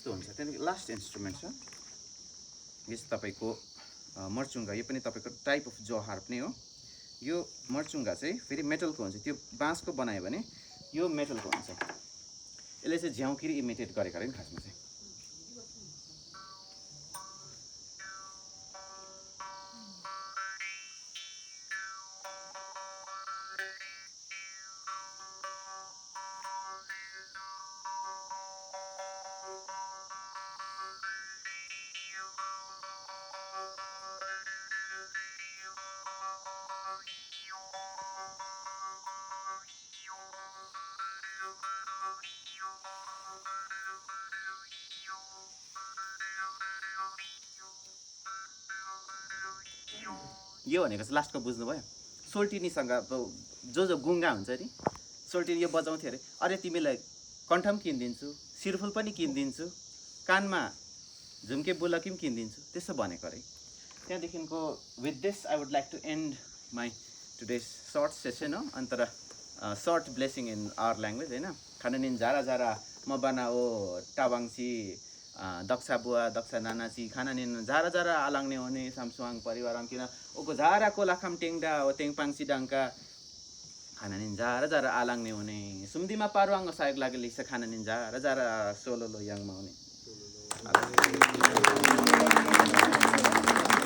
यस्तो हुन्छ। त्यहाँदेखि लास्ट इन्स्ट्रुमेन्ट छ यस तपाईँको मर्चुङ्गा। यो पनि तपाईँको टाइप अफ जो हार्प नै हो। यो मर्चुङ्गा चाहिँ फेरि मेटलको हुन्छ, त्यो बाँसको बनायो भने यो मेटलको हुन्छ। यसले चाहिँ झ्याउकिरी इमिटेट गरेको अरे नि खासमा चाहिँ। यो भनेको चाहिँ लास्टको बुझ्नुभयो। सोल्टिनीसँग जो गुङ्गा हुन्छ नि, सोल्टिनी यो बजाउँथ्यो अरे, अरे तिमीलाई कण्ठम किनिदिन्छु, शिरफुल पनि किनिदिन्छु, कानमा झुम्के बुलकी पनि किनिदिन्छु, त्यसो भनेको अरे। त्यहाँदेखिको with this I would like to end my today's short session हो। अन्त short blessing in our language होइन। खानानिन झारा झारा म बनाओ टाबाङची दक्षा बुवा दक्षा नानाची खानानिन झारा झारा आलाङ्ने हुने सामसुवाङ परिवार किन ओको झारा कोलाखाम टेङ्डा ओ तेङपाङची डाङ्का खानानिन झारा झारा आलाङ्ने हुने सुम्दीमा पारुवाङ सहयोग लागि लिन्छ खानानिन झारा झारा सोलोलो याङमा हुने।